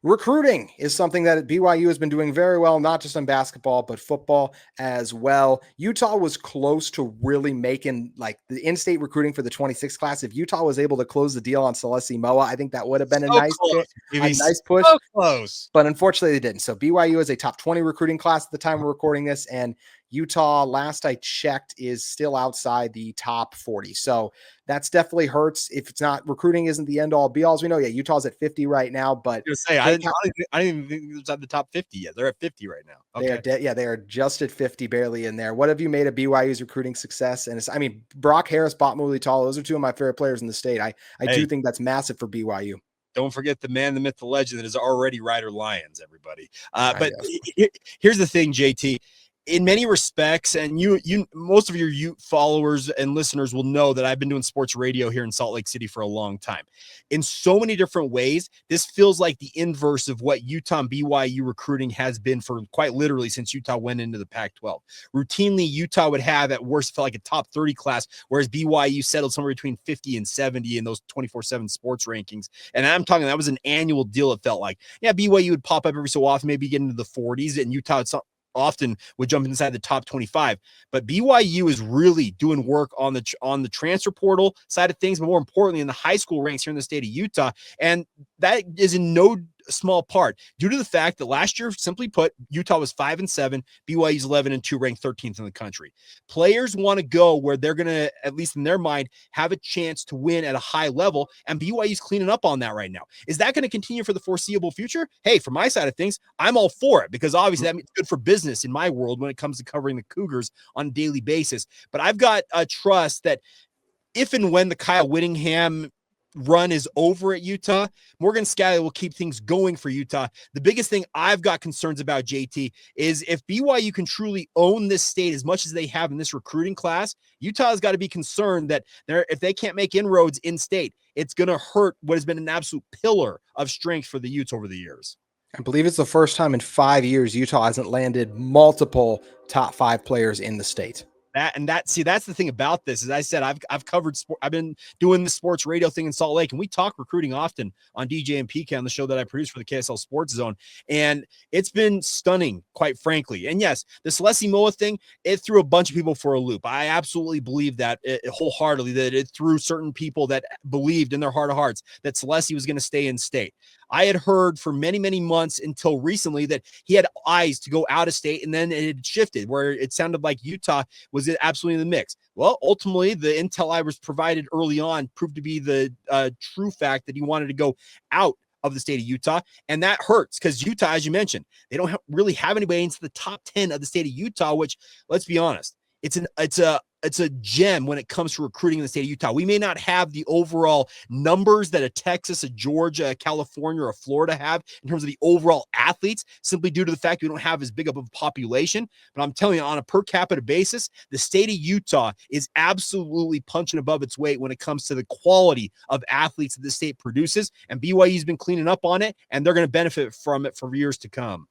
Recruiting is something that BYU has been doing very well, not just in basketball, but football as well. Utah was close to really making like the in-state recruiting for the 26 class. If Utah was able to close the deal on Celeste Moa, I think that would have been a nice push. So close. But unfortunately, they didn't. So BYU is a top 20 recruiting class at the time we're recording this, and Utah, last I checked, is still outside the top 40. So that's definitely hurts. If it's not, recruiting isn't the end all be all. As we know, Utah's at 50 right now, but I didn't even think it was at the top 50 yet. They're at 50 right now. Okay. They are just at 50, barely in there. What have you made of BYU's recruiting success? And Brock Harris, Bot Mulitalo, those are two of my favorite players in the state. I do think that's massive for BYU. Don't forget the man, the myth, the legend that is already Ryder Lyons, everybody. But here's the thing, JT. In many respects, and you most of your Ute followers and listeners will know that I've been doing sports radio here in Salt Lake City for a long time. In so many different ways, this feels like the inverse of what Utah and BYU recruiting has been for quite literally since Utah went into the Pac-12. Routinely, Utah would have at worst felt like a top 30 class, whereas BYU settled somewhere between 50 and 70 in those 24/7 sports rankings. And I'm talking, that was an annual deal. It felt like, BYU would pop up every so often, maybe get into the 40s, and Utah often would jump inside the top 25. But BYU is really doing work on the transfer portal side of things, but more importantly in the high school ranks here in the state of Utah. And that is in no small part due to the fact that last year, simply put, Utah was 5-7, BYU's 11-2, ranked 13th in the country. Players want to go where they're going to, at least in their mind, have a chance to win at a high level, and BYU's cleaning up on that right now. Is that going to continue for the foreseeable future? Hey, from my side of things, I'm all for it, because obviously that's good for business in my world when it comes to covering the Cougars on a daily basis. But I've got a trust that if and when the Kyle Whittingham run is over at Utah, Morgan Scalley will keep things going for Utah. The biggest thing I've got concerns about, JT, is if BYU can truly own this state as much as they have in this recruiting class, Utah has got to be concerned that if they can't make inroads in state, it's going to hurt what has been an absolute pillar of strength for the Utes over the years. I believe it's the first time in 5 years Utah hasn't landed multiple top 5 players in the state. That's the thing about this. As I said, I've covered sport. I've been doing the sports radio thing in Salt Lake, and we talk recruiting often on DJ and PK on the show that I produce for the KSL Sports Zone. And it's been stunning, quite frankly. And yes, the Celeste Moa thing, it threw a bunch of people for a loop. I absolutely believe that wholeheartedly, that it threw certain people that believed in their heart of hearts that Celeste was going to stay in state. I had heard for many, many months until recently that he had eyes to go out of state, and then it had shifted where it sounded like Utah was absolutely in the mix. Well, ultimately, the intel I was provided early on proved to be the true fact that he wanted to go out of the state of Utah, and that hurts because Utah, as you mentioned, they don't really have anybody into the top 10 of the state of Utah, which, let's be honest, it's a gem when it comes to recruiting in the state of Utah. We may not have the overall numbers that a Texas, a Georgia, a California, or a Florida have in terms of the overall athletes, simply due to the fact we don't have as big of a population. But I'm telling you, on a per capita basis, the state of Utah is absolutely punching above its weight when it comes to the quality of athletes that the state produces. And BYU's been cleaning up on it, and they're going to benefit from it for years to come.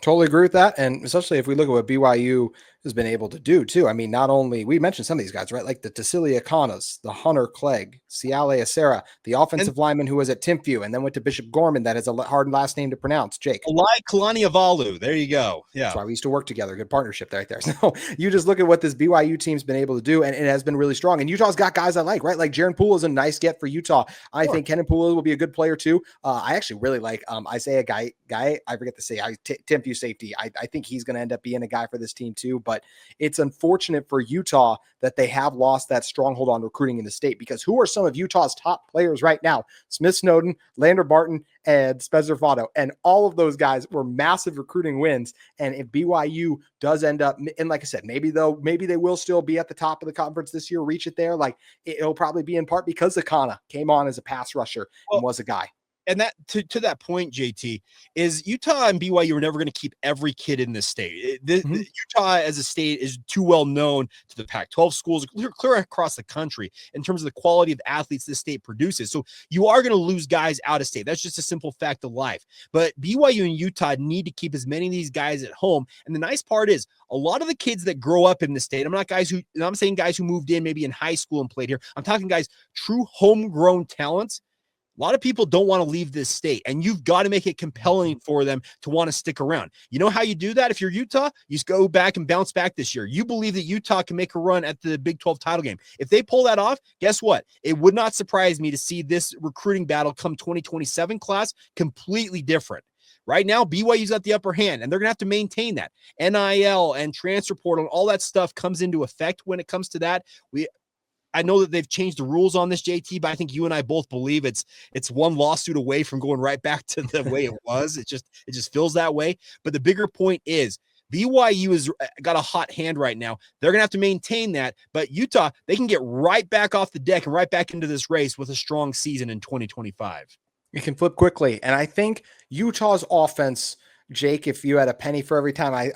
Totally agree with that. And especially if we look at what BYU has been able to do too. I mean, not only we mentioned some of these guys, right? Like the Tassilia Kanas, the Hunter Clegg, Ciale Acera, the offensive lineman who was at Timpview and then went to Bishop Gorman. That is a hard last name to pronounce. Jake. Kalani Sitake. There you go. Yeah. That's why we used to work together. Good partnership right there. So you just look at what this BYU team's been able to do, and it has been really strong. And Utah's got guys I like, right? Like Jaron Poole is a nice get for Utah. I think Kenan Poole will be a good player too. I actually really like Isaiah Guy. I forget to say Timpview safety. I think he's going to end up being a guy for this team too. But it's unfortunate for Utah that they have lost that stronghold on recruiting in the state, because who are some of Utah's top players right now? Smith Snowden, Lander Barton, and Spencer Fotto. And all of those guys were massive recruiting wins. And if BYU does end up, and like I said, maybe they will still be at the top of the conference this year, reach it there. Like it'll probably be in part because Akana came on as a pass rusher and was a guy. And that to that point, JT, is Utah and BYU are never going to keep every kid in this state. Utah as a state is too well known to the Pac-12 schools, clear across the country in terms of the quality of athletes this state produces. So you are going to lose guys out of state. That's just a simple fact of life. But BYU and Utah need to keep as many of these guys at home. And the nice part is a lot of the kids that grow up in the state, I'm saying guys who moved in maybe in high school and played here. I'm talking guys, true homegrown talents. A lot of people don't want to leave this state, and you've got to make it compelling for them to want to stick around. You know how you do that? If you're Utah, you just go back and bounce back this year. You believe that Utah can make a run at the Big 12 title game. If they pull that off, guess what? It would not surprise me to see this recruiting battle come 2027 class completely different. Right now, BYU's got the upper hand, and they're going to have to maintain that. NIL and transfer portal and all that stuff comes into effect when it comes to that. I know that they've changed the rules on this, JT, but I think you and I both believe it's one lawsuit away from going right back to the way it was. It just feels that way. But the bigger point is BYU has got a hot hand right now. They're going to have to maintain that. But Utah, they can get right back off the deck and right back into this race with a strong season in 2025. It can flip quickly. And I think Utah's offense, Jake, if you had a penny for every time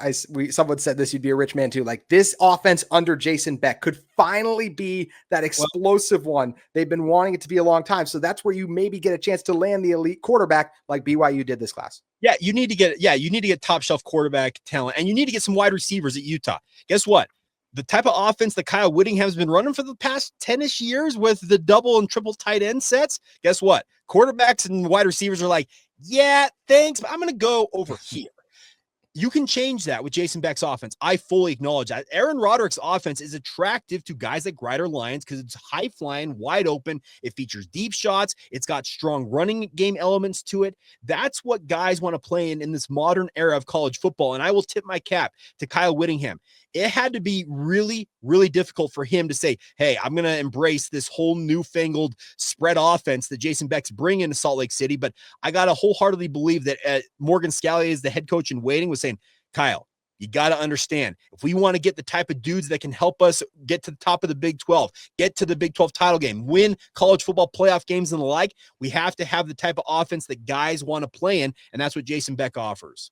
someone said this, you'd be a rich man too. Like, this offense under Jason Beck could finally be that explosive one. They've been wanting it to be a long time. So that's where you maybe get a chance to land the elite quarterback like BYU did this class. Yeah, you need to get top shelf quarterback talent, and you need to get some wide receivers at Utah. Guess what? The type of offense that Kyle Whittingham's been running for the past 10-ish years with the double and triple tight end sets, guess what? Quarterbacks and wide receivers are like, yeah, thanks, but I'm going to go over here. You can change that with Jason Beck's offense. I fully acknowledge that. Aaron Roderick's offense is attractive to guys like Ryder Lyons because it's high-flying, wide open. It features deep shots. It's got strong running game elements to it. That's what guys want to play in this modern era of college football, and I will tip my cap to Kyle Whittingham. It had to be really, really difficult for him to say, hey, I'm going to embrace this whole newfangled spread offense that Jason Beck's bringing to Salt Lake City. But I got to wholeheartedly believe that Morgan Scalley, as the head coach in waiting, was saying, Kyle, you got to understand, if we want to get the type of dudes that can help us get to the top of the Big 12, get to the Big 12 title game, win college football playoff games and the like, we have to have the type of offense that guys want to play in, and that's what Jason Beck offers.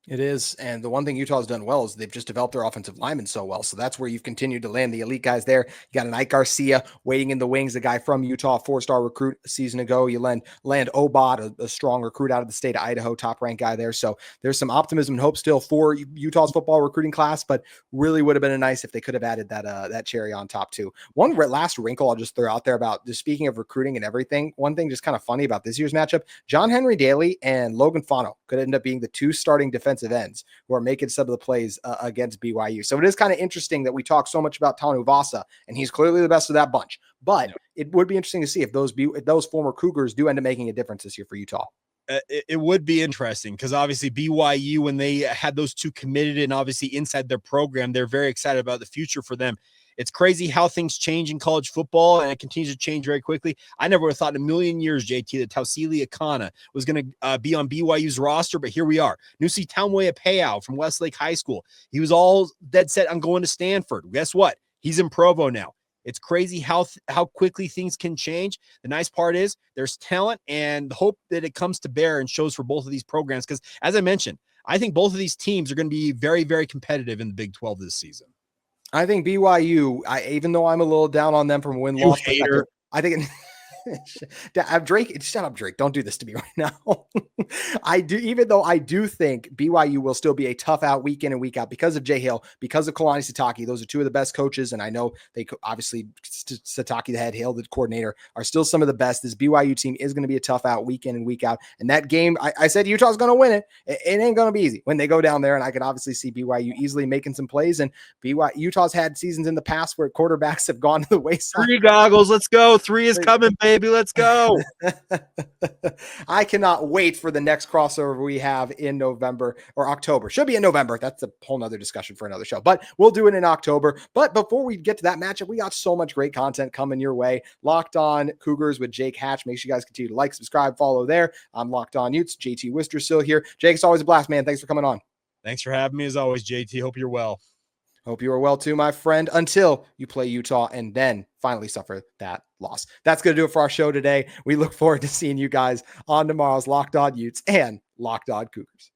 It is. And the one thing Utah's done well is they've just developed their offensive linemen so well. So that's where you've continued to land the elite guys there. You got an Ike Garcia waiting in the wings, the guy from Utah, 4-star recruit a season ago. You land Obot, a strong recruit out of the state of Idaho, top-ranked guy there. So there's some optimism and hope still for Utah's football recruiting class, but really would have been nice if they could have added that cherry on top too. One last wrinkle I'll just throw out there about just speaking of recruiting and everything. One thing just kind of funny about this year's matchup, John Henry Daly and Logan Fano could end up being the two starting defensive ends who are making some of the plays against BYU. So it is kind of interesting that we talk so much about Tanu Vasa, and he's clearly the best of that bunch. But it would be interesting to see if those former Cougars do end up making a difference this year for Utah. It would be interesting because obviously BYU, when they had those two committed and obviously inside their program, they're very excited about the future for them. It's crazy how things change in college football, and it continues to change very quickly. I never would have thought in a million years, JT, that Tausili Akana was going to be on BYU's roster, but here we are. Nusi Taumwe from Westlake High School. He was all dead set on going to Stanford. Guess what? He's in Provo now. It's crazy how quickly things can change. The nice part is there's talent and hope that it comes to bear and shows for both of these programs because, as I mentioned, I think both of these teams are going to be very, very competitive in the Big 12 this season. I think BYU, even though I'm a little down on them from a win-loss perspective, I think Drake, shut up, Drake. Don't do this to me right now. Even though I do think BYU will still be a tough out week in and week out because of Jay Hill, because of Kalani Sitake. Those are two of the best coaches. And I know they obviously Sitake, the head, Hill, the coordinator, are still some of the best. This BYU team is going to be a tough out week in and week out. And that game, I said Utah's going to win it. It ain't going to be easy when they go down there. And I can obviously see BYU easily making some plays. And Utah's had seasons in the past where quarterbacks have gone to the wayside. 3 goggles. Let's go. 3 is coming, baby. Let's go. I cannot wait for the next crossover we have in November or October. Should be in November. That's a whole nother discussion for another show, but we'll do it in October. But before we get to that matchup, we got so much great content coming your way. Locked On Cougars with Jake Hatch. Make sure you guys continue to like, subscribe, follow there. I'm Locked On Utes. JT Wister still here. Jake, it's always a blast, man. Thanks for coming on. Thanks for having me as always, JT. Hope you're well. Hope you are well too, my friend, until you play Utah and then finally suffer that loss. That's going to do it for our show today. We look forward to seeing you guys on tomorrow's Locked On Utes and Locked On Cougars.